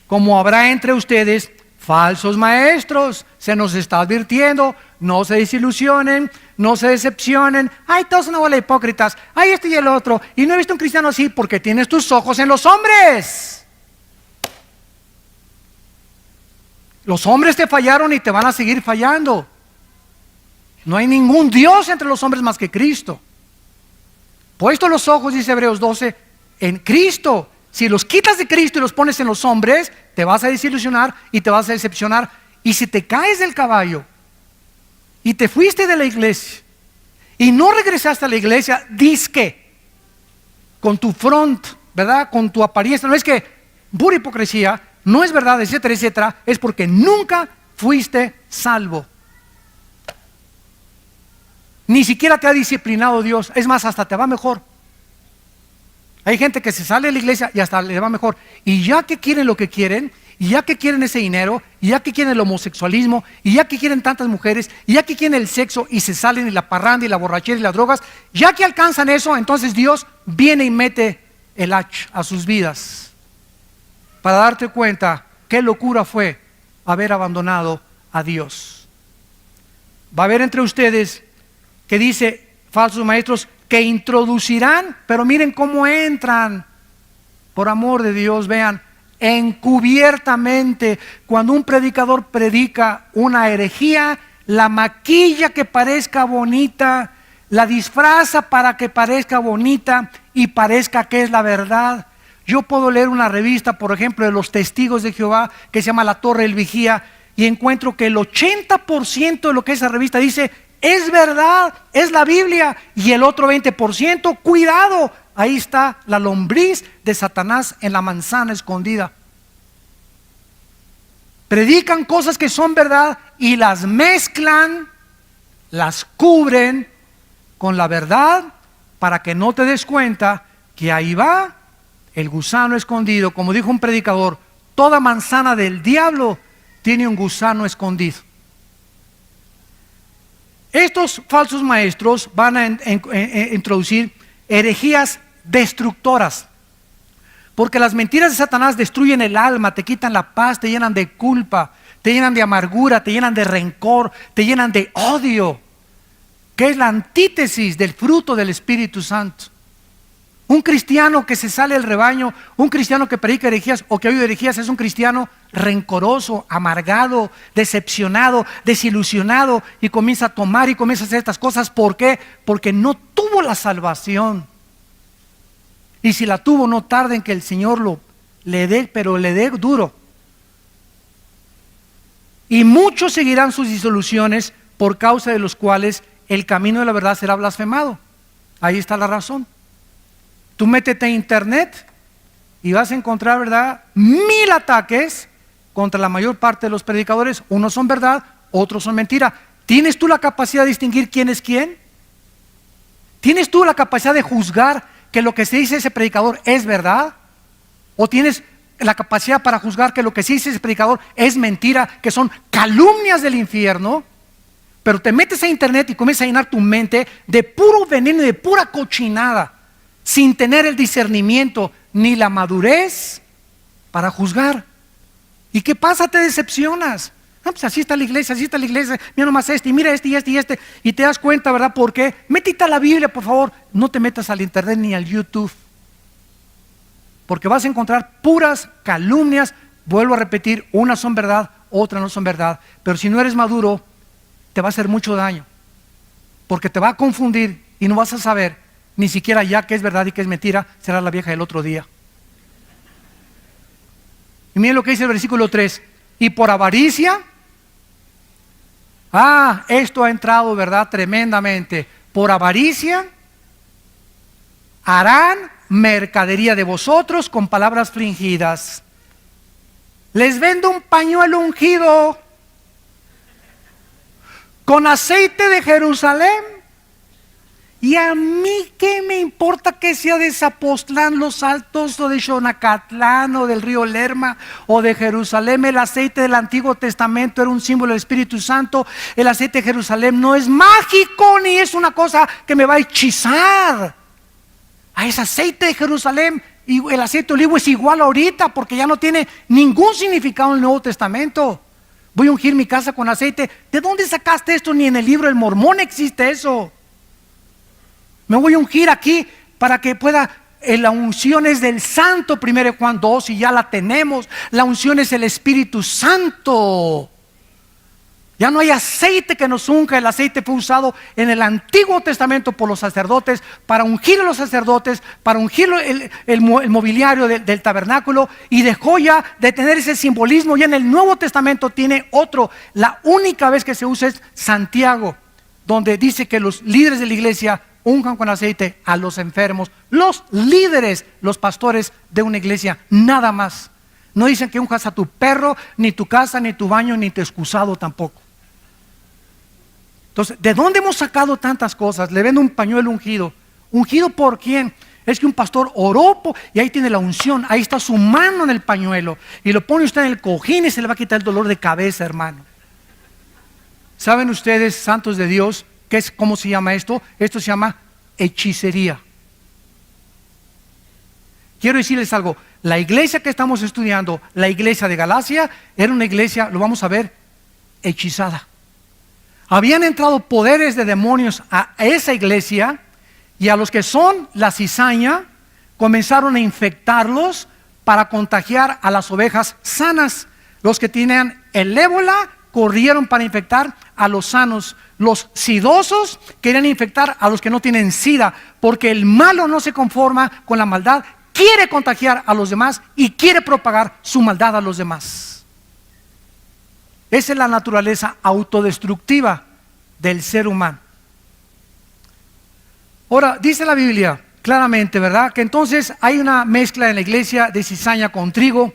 A: como habrá entre ustedes falsos maestros. Se nos está advirtiendo, no se desilusionen, no se decepcionen. Ay, todos son una bola de hipócritas. Ay, este y el otro. Y no he visto un cristiano así, porque tienes tus ojos en los hombres. Los hombres te fallaron y te van a seguir fallando. No hay ningún Dios entre los hombres más que Cristo. Puesto los ojos, dice Hebreos 12, en Cristo. Si los quitas de Cristo y los pones en los hombres, te vas a desilusionar y te vas a decepcionar. Y si te caes del caballo y te fuiste de la iglesia y no regresaste a la iglesia, disque con tu front, ¿verdad? Con tu apariencia, no es que pura hipocresía, no es verdad, etcétera, etcétera, es porque nunca fuiste salvo. Ni siquiera te ha disciplinado Dios, es más, hasta te va mejor. Hay gente que se sale de la iglesia y hasta le va mejor. Y ya que quieren lo que quieren, y ya que quieren ese dinero, y ya que quieren el homosexualismo, y ya que quieren tantas mujeres, y ya que quieren el sexo, y se salen y la parranda y la borrachera y las drogas, ya que alcanzan eso, entonces Dios viene y mete el hacha a sus vidas para darte cuenta qué locura fue haber abandonado a Dios. Va a haber entre ustedes que dice falsos maestros que introducirán, pero miren cómo entran, por amor de Dios, vean, encubiertamente. Cuando un predicador predica una herejía, la maquilla que parezca bonita, la disfraza para que parezca bonita y parezca que es la verdad. Yo puedo leer una revista, por ejemplo, de los Testigos de Jehová, que se llama La Torre del Vigía, y encuentro que el 80% de lo que esa revista dice es verdad, es la Biblia, y el otro 20%, cuidado, ahí está la lombriz de Satanás en la manzana escondida. Predican cosas que son verdad y las mezclan, las cubren con la verdad para que no te des cuenta que ahí va el gusano escondido. Como dijo un predicador, toda manzana del diablo tiene un gusano escondido. Estos falsos maestros van a introducir herejías destructoras, porque las mentiras de Satanás destruyen el alma, te quitan la paz, te llenan de culpa, te llenan de amargura, te llenan de rencor, te llenan de odio, que es la antítesis del fruto del Espíritu Santo. Un cristiano que se sale del rebaño, un cristiano que predica herejías o que oye herejías, es un cristiano rencoroso, amargado, decepcionado, desilusionado, y comienza a tomar y comienza a hacer estas cosas. ¿Por qué? Porque no tuvo la salvación. Y si la tuvo, no tarde en que el Señor le dé, pero le dé duro. Y muchos seguirán sus disoluciones, por causa de los cuales el camino de la verdad será blasfemado. Ahí está la razón. Tú métete a internet y vas a encontrar, ¿verdad?, 1000 ataques contra la mayor parte de los predicadores. Unos son verdad, otros son mentira. ¿Tienes tú la capacidad de distinguir quién es quién? ¿Tienes tú la capacidad de juzgar que lo que se dice ese predicador es verdad? ¿O tienes la capacidad para juzgar que lo que se dice ese predicador es mentira, que son calumnias del infierno? Pero te metes a internet y comienzas a llenar tu mente de puro veneno y de pura cochinada, sin tener el discernimiento ni la madurez para juzgar. ¿Y qué pasa? Te decepcionas. No, pues así está la iglesia, mira nomás y mira este, y te das cuenta, ¿verdad? ¿Por qué? Métete a la Biblia, por favor. No te metas al internet ni al YouTube, porque vas a encontrar puras calumnias. Vuelvo a repetir, unas son verdad, otras no son verdad. Pero si no eres maduro, te va a hacer mucho daño, porque te va a confundir y no vas a saber ni siquiera ya qué es verdad y qué es mentira. Será la vieja del otro día. Y miren lo que dice el versículo 3. Y por avaricia, esto ha entrado, ¿verdad?, tremendamente. Por avaricia harán mercadería de vosotros con palabras fingidas. Les vendo un pañuelo ungido con aceite de Jerusalén. Y a mí qué me importa que sea de Zapotlán, Los Altos, o de Xonacatlán, o del río Lerma, o de Jerusalén. El aceite del Antiguo Testamento era un símbolo del Espíritu Santo. El aceite de Jerusalén no es mágico, ni es una cosa que me va a hechizar. Es aceite de Jerusalén, y el aceite de olivo es igual ahorita, porque ya no tiene ningún significado en el Nuevo Testamento. Voy a ungir mi casa con aceite. ¿De dónde sacaste esto? Ni en el libro del Mormón existe eso. Me voy a ungir aquí para que pueda. La unción es del Santo, 1 Juan 2, y ya la tenemos. La unción es el Espíritu Santo. Ya no hay aceite que nos unja. El aceite fue usado en el Antiguo Testamento por los sacerdotes para ungir a los sacerdotes, para ungir el mobiliario del tabernáculo, y dejó ya de tener ese simbolismo. Ya en el Nuevo Testamento tiene otro. La única vez que se usa es Santiago, donde dice que los líderes de la iglesia unjan con aceite a los enfermos. Los líderes, los pastores de una iglesia, nada más. No dicen que unjas a tu perro, ni tu casa, ni tu baño, ni tu excusado tampoco. Entonces, ¿de dónde hemos sacado tantas cosas? Le vendo un pañuelo ungido. ¿Ungido por quién? Es que un pastor oró y ahí tiene la unción. Ahí está su mano en el pañuelo. Y lo pone usted en el cojín y se le va a quitar el dolor de cabeza, hermano. ¿Saben ustedes, santos de Dios, cómo se llama esto? Esto se llama hechicería. Quiero decirles algo. La iglesia que estamos estudiando, la iglesia de Galacia, era una iglesia, lo vamos a ver, hechizada. Habían entrado poderes de demonios a esa iglesia, y a los que son la cizaña comenzaron a infectarlos para contagiar a las ovejas sanas. Los que tenían el ébola corrieron para infectar a los sanos. Los sidosos querían infectar a los que no tienen sida, porque el malo no se conforma con la maldad, quiere contagiar a los demás y quiere propagar su maldad a los demás. Esa es la naturaleza autodestructiva del ser humano. Ahora, dice la Biblia claramente, ¿verdad?, que entonces hay una mezcla en la iglesia de cizaña con trigo.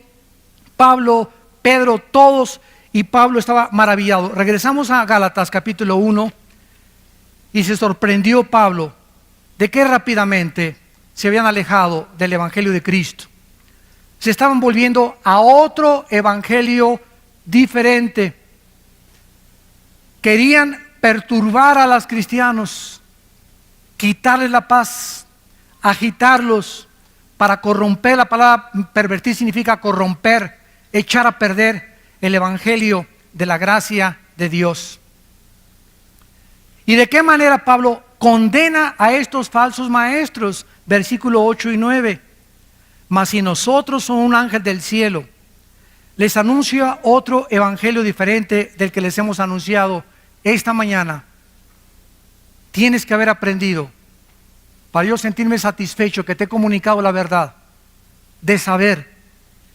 A: Pablo, Pedro, todos, y Pablo estaba maravillado. Regresamos a Gálatas capítulo 1, y se sorprendió Pablo de que rápidamente se habían alejado del evangelio de Cristo. Se estaban volviendo a otro evangelio diferente. Querían perturbar a los cristianos, quitarles la paz, agitarlos para corromper. La palabra pervertir significa corromper, echar a perder el evangelio de la gracia de Dios. ¿Y de qué manera Pablo condena a estos falsos maestros? Versículo 8 y 9. Mas si nosotros somos un ángel del cielo, les anuncia otro evangelio diferente del que les hemos anunciado esta mañana. Tienes que haber aprendido, para yo sentirme satisfecho que te he comunicado la verdad, de saber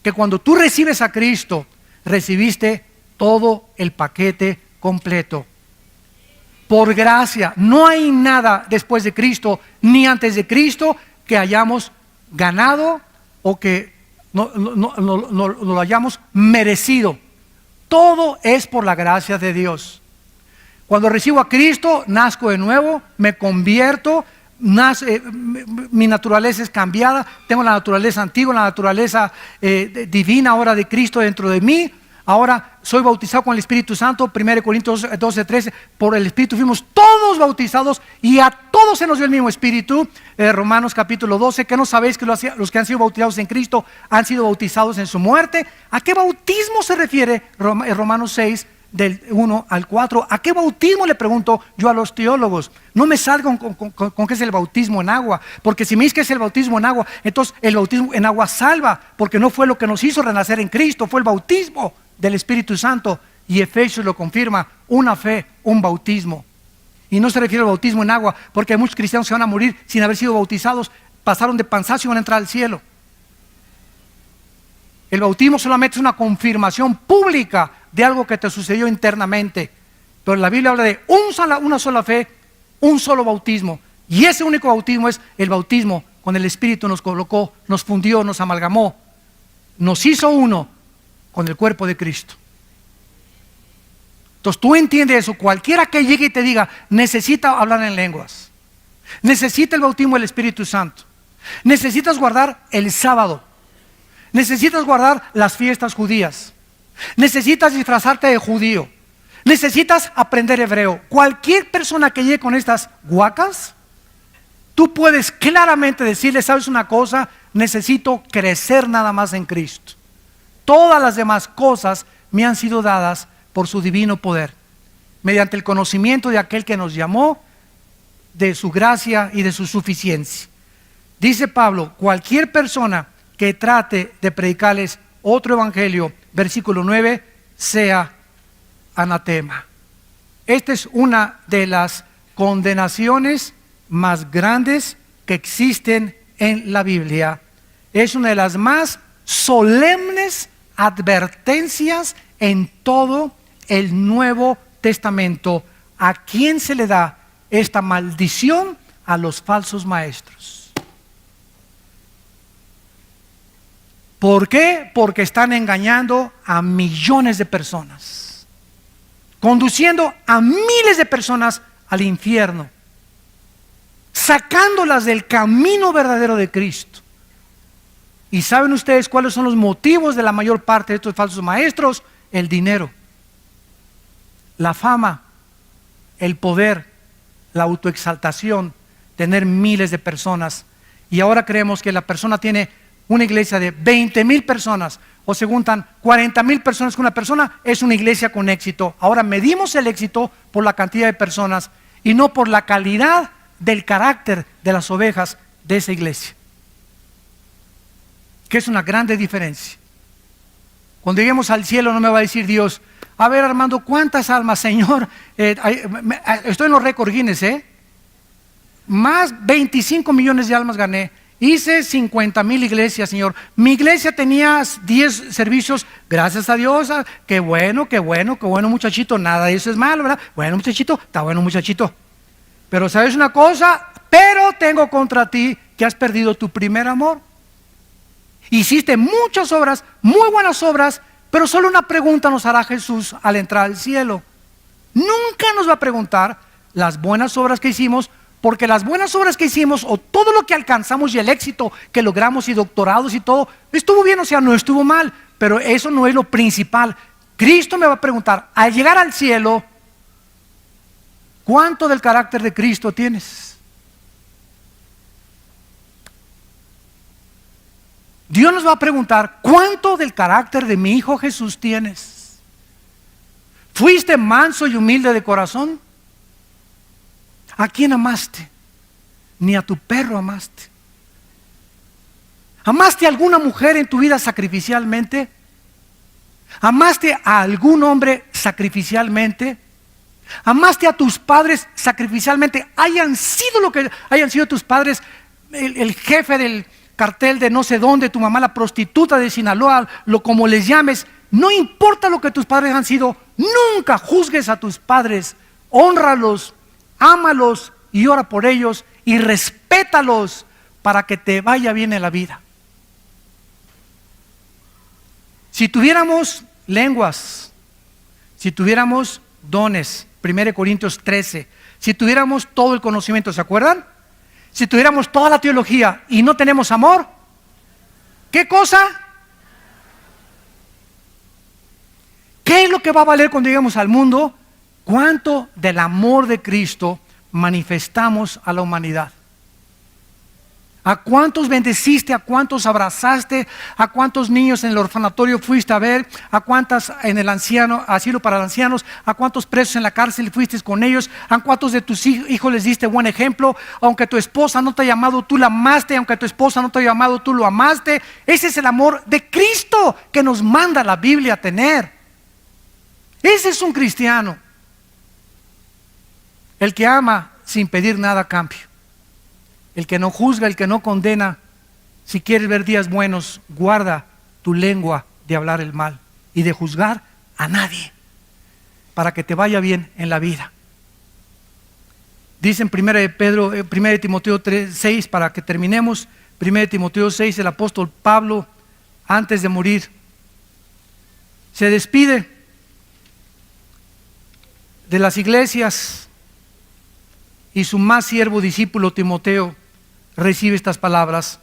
A: que cuando tú recibes a Cristo, recibiste todo el paquete completo. Por gracia, no hay nada después de Cristo ni antes de Cristo que hayamos ganado o que no lo hayamos merecido. Todo es por la gracia de Dios. Cuando recibo a Cristo, nazco de nuevo, me convierto, mi naturaleza es cambiada, tengo la naturaleza antigua, la naturaleza divina ahora de Cristo dentro de mí. Ahora soy bautizado con el Espíritu Santo. 1 Corintios 12:13, por el Espíritu fuimos todos bautizados, y a todos se nos dio el mismo Espíritu. Romanos capítulo 12, ¿qué no sabéis que los que han sido bautizados en Cristo han sido bautizados en su muerte? ¿A qué bautismo se refiere Romanos 6, del 1 al 4? ¿A qué bautismo? Le pregunto yo a los teólogos. No me salgan con qué es el bautismo en agua, porque si me dices que es el bautismo en agua, entonces el bautismo en agua salva, porque no fue lo que nos hizo renacer en Cristo, fue el bautismo del Espíritu Santo. Y Efesios lo confirma: una fe, un bautismo. Y no se refiere al bautismo en agua, porque hay muchos cristianos que van a morir sin haber sido bautizados, pasaron de panzazo y van a entrar al cielo. El bautismo solamente es una confirmación pública de algo que te sucedió internamente. Pero la Biblia habla de una sola fe, un solo bautismo. Y ese único bautismo es el bautismo con el Espíritu. Nos colocó, nos fundió, nos amalgamó, nos hizo uno con el cuerpo de Cristo. Entonces tú entiendes eso. Cualquiera que llegue y te diga necesita hablar en lenguas, necesita el bautismo del Espíritu Santo, necesitas guardar el sábado, necesitas guardar las fiestas judías, necesitas disfrazarte de judío, necesitas aprender hebreo. Cualquier persona que llegue con estas guacas, tú puedes claramente decirle: ¿sabes una cosa? Necesito crecer nada más en Cristo. Todas las demás cosas me han sido dadas por su divino poder, mediante el conocimiento de aquel que nos llamó, de su gracia y de su suficiencia. Dice Pablo: cualquier persona que trate de predicarles otro evangelio, versículo 9, sea anatema. esta es una de las condenaciones más grandes que existen en la Biblia. Es una de las más solemnes advertencias en todo el Nuevo Testamento. ¿A quién se le da esta maldición? A los falsos maestros. ¿Por qué? Porque están engañando a millones de personas, conduciendo a miles de personas al infierno, sacándolas del camino verdadero de Cristo. ¿Y saben ustedes cuáles son los motivos de la mayor parte de estos falsos maestros? El dinero, la fama, el poder, la autoexaltación, tener miles de personas. Y ahora creemos que la persona tiene una iglesia de 20,000 personas, o se juntan 40,000 personas con una persona, es una iglesia con éxito. Ahora medimos el éxito por la cantidad de personas y no por la calidad del carácter de las ovejas de esa iglesia, que es una grande diferencia. Cuando lleguemos al cielo no me va a decir Dios: a ver, Armando, ¿cuántas almas, Señor? Estoy en los récords Guinness, más 25 millones de almas gané. Hice 50,000 iglesias, Señor. Mi iglesia tenía 10 servicios, gracias a Dios. Qué bueno, muchachito. Nada de eso es malo, ¿verdad? Bueno, muchachito, está bueno, muchachito. Pero ¿sabes una cosa? Pero tengo contra ti que has perdido tu primer amor. Hiciste muchas obras, muy buenas obras, pero solo una pregunta nos hará Jesús al entrar al cielo. Nunca nos va a preguntar las buenas obras que hicimos, porque las buenas obras que hicimos, o todo lo que alcanzamos y el éxito que logramos y doctorados y todo, estuvo bien, o sea, no estuvo mal, pero eso no es lo principal. Cristo me va a preguntar, al llegar al cielo, ¿cuánto del carácter de Cristo tienes? Dios nos va a preguntar, ¿cuánto del carácter de mi Hijo Jesús tienes? ¿Fuiste manso y humilde de corazón? ¿A quién amaste? Ni a tu perro amaste. ¿Amaste a alguna mujer en tu vida sacrificialmente? ¿Amaste a algún hombre sacrificialmente? ¿Amaste a tus padres sacrificialmente? Hayan sido lo que hayan sido tus padres, el jefe del cartel de no sé dónde, tu mamá la prostituta de Sinaloa, lo como les llames, no importa lo que tus padres han sido, nunca juzgues a tus padres, hónralos, ámalos y ora por ellos y respétalos para que te vaya bien en la vida. Si tuviéramos lenguas, si tuviéramos dones, 1 Corintios 13, si tuviéramos todo el conocimiento, ¿se acuerdan? Si tuviéramos toda la teología y no tenemos amor, ¿qué cosa? ¿Qué es lo que va a valer cuando lleguemos al mundo? ¿Cuánto del amor de Cristo manifestamos a la humanidad? ¿A cuántos bendeciste? ¿A cuántos abrazaste? ¿A cuántos niños en el orfanatorio fuiste a ver? ¿A cuántas en el asilo para ancianos? ¿A cuántos presos en la cárcel fuiste con ellos? ¿A cuántos de tus hijos les diste buen ejemplo? Aunque tu esposa no te ha llamado, tú la amaste. Aunque tu esposa no te ha llamado, tú lo amaste. Ese es el amor de Cristo que nos manda la Biblia a tener. Ese es un cristiano. El que ama sin pedir nada a cambio. El que no juzga, el que no condena. Si quieres ver días buenos, guarda tu lengua de hablar el mal y de juzgar a nadie, para que te vaya bien en la vida. Dice en 1 Timoteo 6, para que terminemos, 1 Timoteo 6, el apóstol Pablo, antes de morir, se despide de las iglesias y su más siervo discípulo Timoteo recibe estas palabras.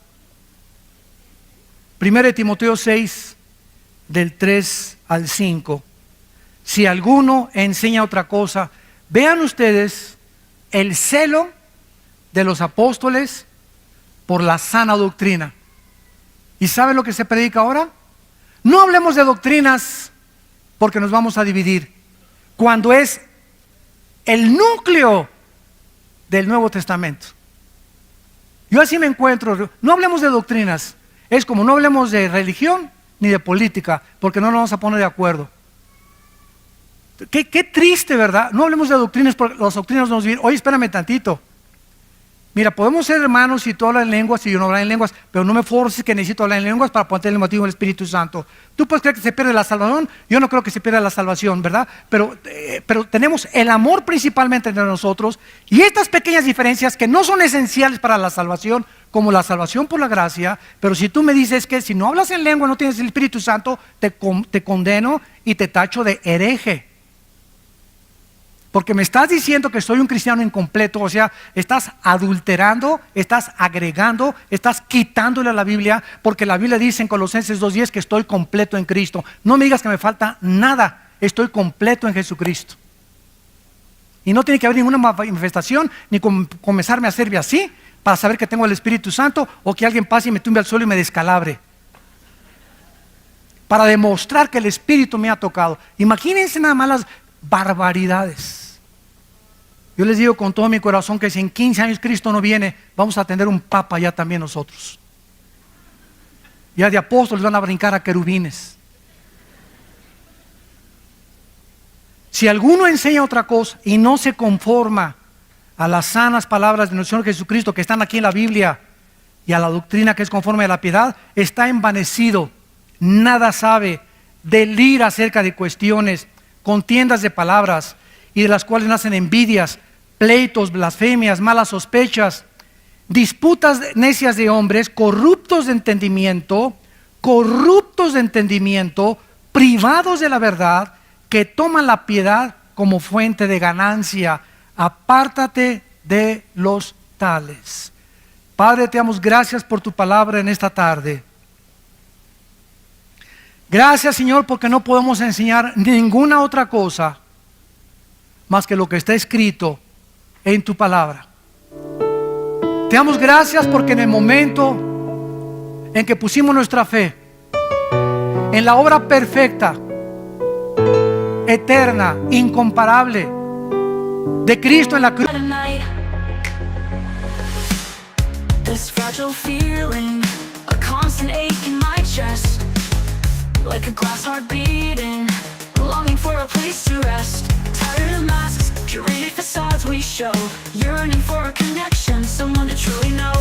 A: 1 Timoteo 6, del 3 al 5. Si alguno enseña otra cosa, vean ustedes el celo de los apóstoles por la sana doctrina. ¿Y saben lo que se predica ahora? No hablemos de doctrinas porque nos vamos a dividir, cuando es el núcleo del Nuevo Testamento. Yo así me encuentro. No hablemos de doctrinas. Es como no hablemos de religión ni de política, porque no nos vamos a poner de acuerdo. Qué triste, ¿verdad? No hablemos de doctrinas, porque las doctrinas nos dicen, oye, espérame tantito. Mira, podemos ser hermanos si tú hablas en lenguas y yo no hablo en lenguas, pero no me forces que necesito hablar en lenguas para poner el motivo del Espíritu Santo. Tú puedes creer que se pierde la salvación, yo no creo que se pierda la salvación, ¿verdad? Pero tenemos el amor principalmente entre nosotros y estas pequeñas diferencias que no son esenciales para la salvación, como la salvación por la gracia, pero si tú me dices que si no hablas en lengua no tienes el Espíritu Santo, te condeno y te tacho de hereje. Porque me estás diciendo que soy un cristiano incompleto, o sea, estás adulterando, estás agregando, estás quitándole a la Biblia, porque la Biblia dice en Colosenses 2:10 que estoy completo en Cristo. No me digas que me falta nada, estoy completo en Jesucristo. Y no tiene que haber ninguna manifestación, ni comenzarme a servir así, para saber que tengo el Espíritu Santo, o que alguien pase y me tumbe al suelo y me descalabre. Para demostrar que el Espíritu me ha tocado. Imagínense nada más las barbaridades. Yo les digo con todo mi corazón que si en 15 años Cristo no viene, vamos a tener un papa ya también nosotros. Ya de apóstoles van a brincar a querubines. Si alguno enseña otra cosa y no se conforma a las sanas palabras de nuestro Señor Jesucristo que están aquí en la Biblia y a la doctrina que es conforme a la piedad, está envanecido, nada sabe, delira acerca de cuestiones, contiendas de palabras, y de las cuales nacen envidias, pleitos, blasfemias, malas sospechas, disputas necias de hombres, corruptos de entendimiento, privados de la verdad, que toman la piedad como fuente de ganancia. Apártate de los tales. Padre, te damos gracias por tu palabra en esta tarde. Gracias, Señor, porque no podemos enseñar ninguna otra cosa más que lo que está escrito en tu palabra. Te damos gracias porque en el momento en que pusimos nuestra fe en la obra perfecta, eterna, incomparable de Cristo en la cruz,
B: this fragile feeling, a constant ache in my chest, like a glass heart beating, longing for a place to rest. Tired of masks, curated facades we show, yearning for a connection, someone to truly know.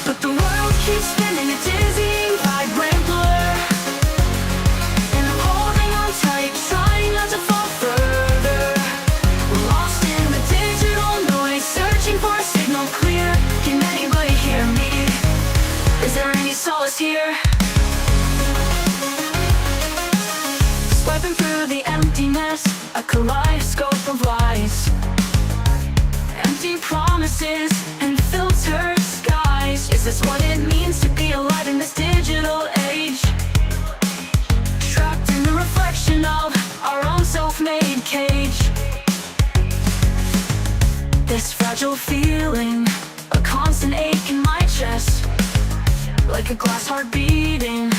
B: But the world keeps spinning, a dizzying, vibrant blur, and I'm holding on tight, trying not to fall further. Lost in the digital noise, searching for a signal clear. Can anybody hear me? Is there any solace here? Swiping through the emptiness, a kaleidoscope of lies, empty promises and filtered skies. Is this what it means to be alive in this digital age? Trapped in the reflection of our own self-made cage. This fragile feeling, a constant ache in my chest, like a glass heart beating,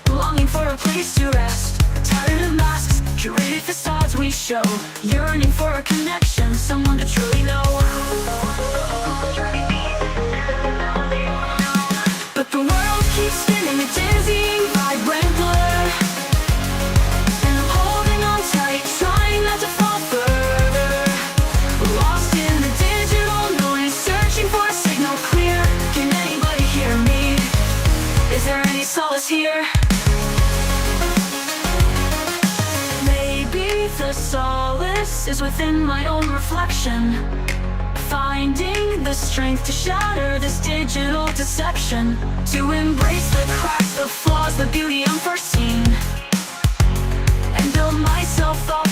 B: longing for a place to rest. Tired of masks, curated facades we show, yearning for a connection, someone to truly know. But the world keeps spinning, a dizzying, vibrant blur, and I'm holding on tight, trying not to fall further. Lost in the digital noise, searching for a signal clear. Can anybody hear me? Is there any solace here? The solace is within my own reflection, finding the strength to shatter this digital deception, to embrace the cracks, the flaws, the beauty unforeseen, and build myself up.